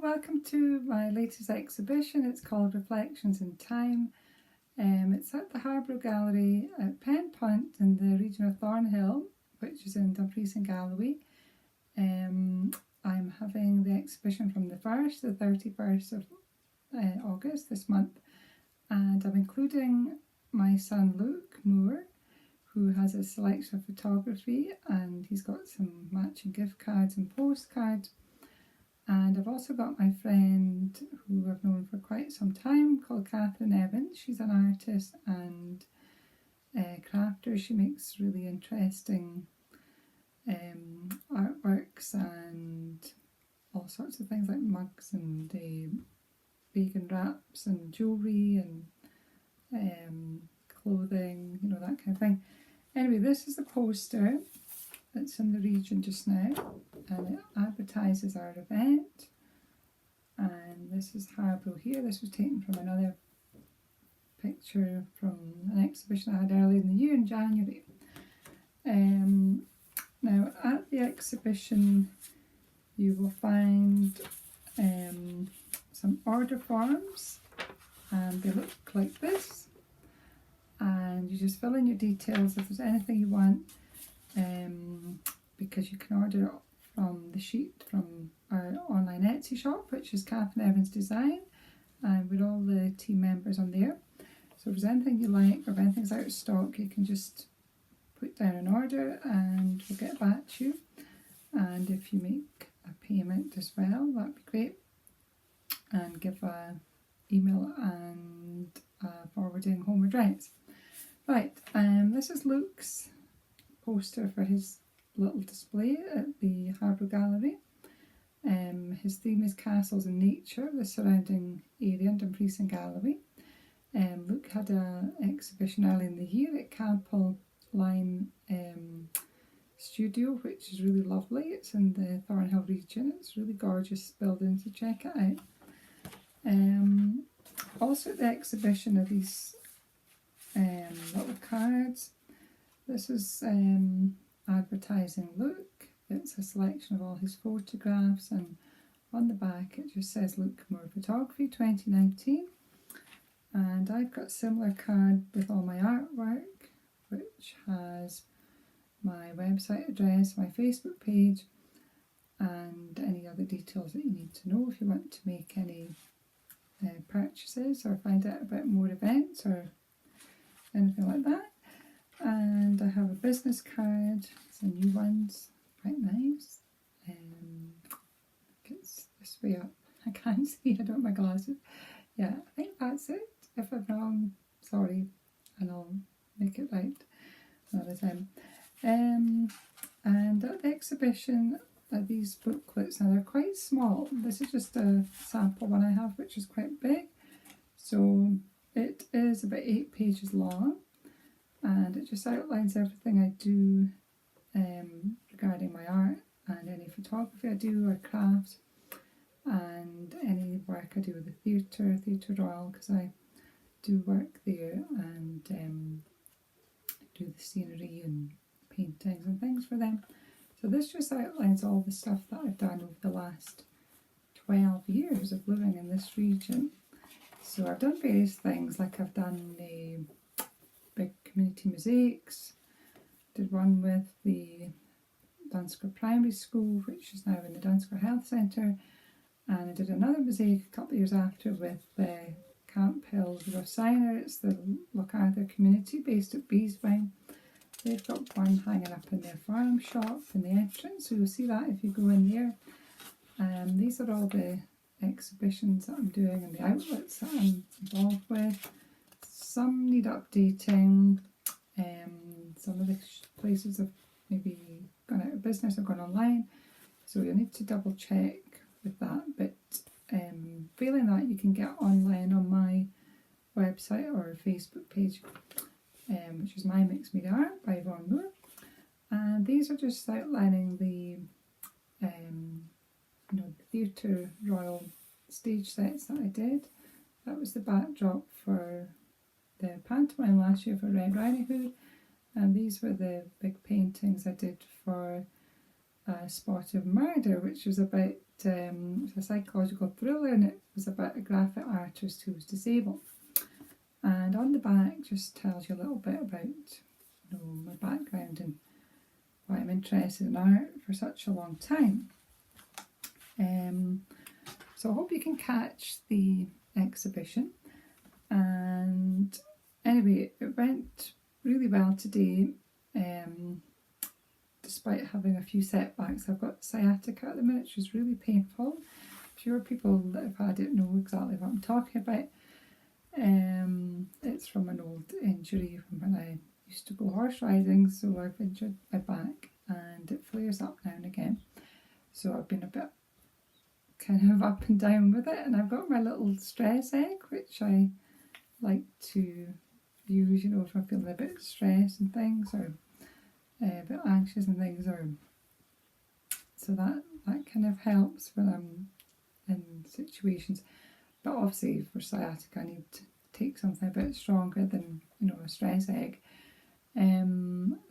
welcome to my latest exhibition. It's called Reflections in Time. It's at the Harborough Gallery at Pen Point in the region of Thornhill, which is in Dumfries and Galloway. I'm having the exhibition from the 1st to the 31st of August this month, and I'm including my son Luke Moore, who has a selection of photography, and he's got some matching gift cards and postcards. And I've also got my friend who I've known for quite some time called Catherine Evans. She's an artist and crafter. She makes really interesting artworks and all sorts of things like mugs and vegan wraps and jewellery and clothing, you know, that kind of thing. Anyway, this is the poster that's in the region just now, and it advertises our event. And this is Harborough here. This was taken from another picture from an exhibition I had earlier in the year in January. Now at the exhibition you will find some order forms, and they look like this, and you just fill in your details if there's anything you want, because you can order it from the sheet from our online Etsy shop, which is Catherine Evans Design, and with all the team members on there. So if there's anything you like or if anything's out of stock, you can just put down an order and we'll get back to you. And if you make a payment as well, that'd be great, and give an email and forwarding home address. Right, this is Luke's poster for his little display at the Harborough Gallery. His theme is castles and nature, the surrounding area in Dumfries and Galloway. Luke had an exhibition early in the year at Cample Line Studio, which is really lovely. It's in the Thornhill region. It's a really gorgeous building, so check it out. Also at the exhibition are these little cards. This is advertising Luke. It's a selection of all his photographs, and on the back it just says Luke Moore Photography 2019. And I've got a similar card with all my artwork, which has my website address, my Facebook page, and any other details that you need to know if you want to make any purchases or find out about more events or anything like that. And I have a business card. It's a new one, quite nice. It's this way up. I can't see, I don't have my glasses. Yeah, I think that's it. If I'm wrong, sorry, and I'll make it right another time. And at the exhibition are these booklets. Now they're quite small. This is just a sample one I have, which is quite big. So it is about 8 pages long, and it just outlines everything I do regarding my art and any photography I do or crafts, and any work I do with the Theatre Royal, because I do work there and do the scenery and paintings and things for them. So this just outlines all the stuff that I've done over the last 12 years of living in this region. So I've done various things, like I've done big community mosaics, did one with the Dunscore Primary School, which is now in the Dunscore Health Centre, and I did another mosaic a couple of years after with the Camp Hill Rough Signer. It's the Lochathra community based at Beeswing. They've got one hanging up in their farm shop in the entrance, so you'll see that if you go in there. These are all the exhibitions that I'm doing and the outlets that I'm involved with. Some need updating, some of the places have maybe gone out of business or gone online, so you'll need to double check with that, but failing that you can get online on my website or Facebook page, which is My Mixed Media Art by Yvonne Moore. And these are just outlining the Theatre Royal stage sets that I did. That was the backdrop for the pantomime last year for Red Riding Hood, and these were the big paintings I did for Spot of Murder, which was about it's a psychological thriller, and it was about a graphic artist who was disabled. And on the back just tells you a little bit about my background and why I'm interested in art for such a long time. So I hope you can catch the exhibition. And anyway, it went really well today, despite having a few setbacks. I've got sciatica at the minute, which is really painful. I'm sure people that have had it know exactly what I'm talking about. It's from an old injury from when I used to go horse riding, so I've injured my back and it flares up now and again. So I've been a bit kind of up and down with it, and I've got my little stress egg, which I like to use, if I'm feeling a bit stressed and things, or a bit anxious and things, or so that kind of helps when I'm in situations. But obviously for sciatica I need to take something a bit stronger than a stress egg.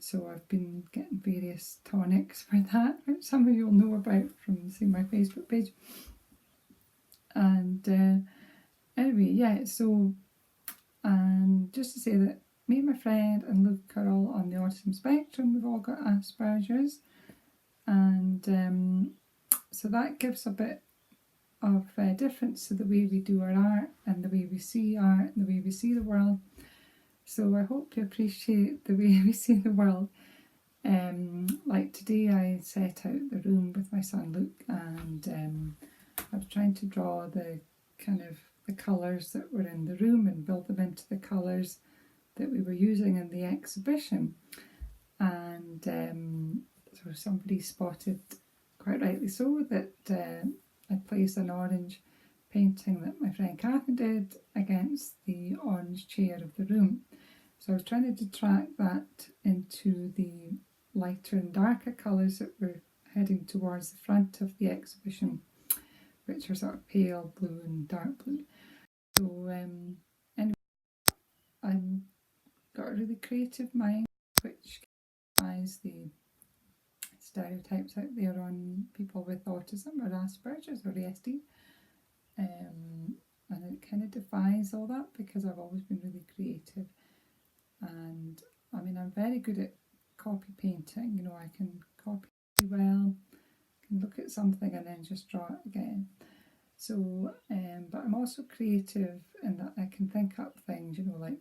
So I've been getting various tonics for that, which some of you will know about from seeing my Facebook page. And anyway, yeah, so, and just to say that me and my friend and Luke are all on the autism spectrum. We've all got Asperger's, and so that gives a bit of difference to the way we do our art and the way we see art and the way we see the world. So I hope you appreciate the way we see the world. Like today I set out the room with my son Luke, and I was trying to draw the kind of the colours that were in the room and build them into the colours that we were using in the exhibition. And so somebody spotted, quite rightly so, that I placed an orange painting that my friend Catherine did against the orange chair of the room. So I was trying to detract that into the lighter and darker colours that were heading towards the front of the exhibition, which are sort of pale blue and dark blue. So anyway, I've got a really creative mind, which defies the stereotypes out there on people with autism or Asperger's or ASD. And it kind of defies all that, because I've always been really creative. And I mean, I'm very good at copy painting. I can copy well, can look at something and then just draw it again. So, but I'm also creative in that I can think up things, like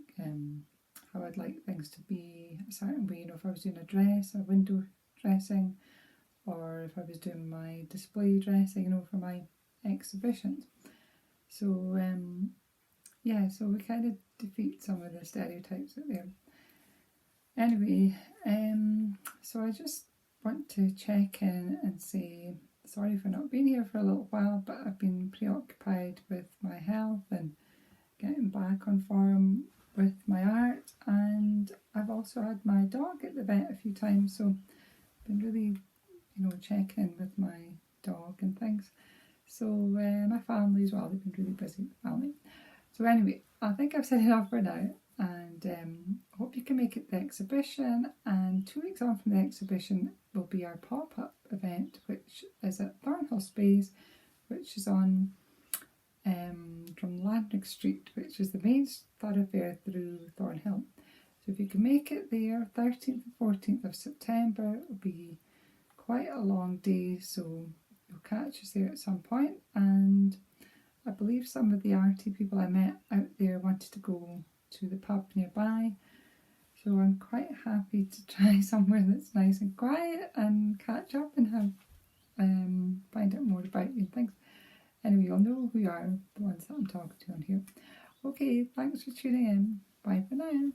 how I'd like things to be a certain way. If I was doing a dress, a window dressing, or if I was doing my display dressing, for my exhibitions. So, yeah, so we kind of defeat some of the stereotypes out there. Anyway, so I just want to check in and say sorry for not being here for a little while, but I've been preoccupied with my health and getting back on form with my art, and I've also had my dog at the vet a few times, so I've been really, checking in with my dog and things. So my family as well, they've been really busy with family. So anyway, I think I've said enough for now, and hope you can make it to the exhibition. And 2 weeks on from the exhibition will be our pop-up event, which is at Thornhill Space, which is on from Landrick Street, which is the main thoroughfare through Thornhill. So if you can make it there, 13th and 14th of September, it will be quite a long day, so you'll catch us there at some point. And I believe some of the arty people I met out there wanted to go to the pub nearby, so I'm quite happy to try somewhere that's nice and quiet and catch up and have find out more about you and things. Anyway, you'll know who you are, the ones that I'm talking to on here. Okay, thanks for tuning in. Bye for now.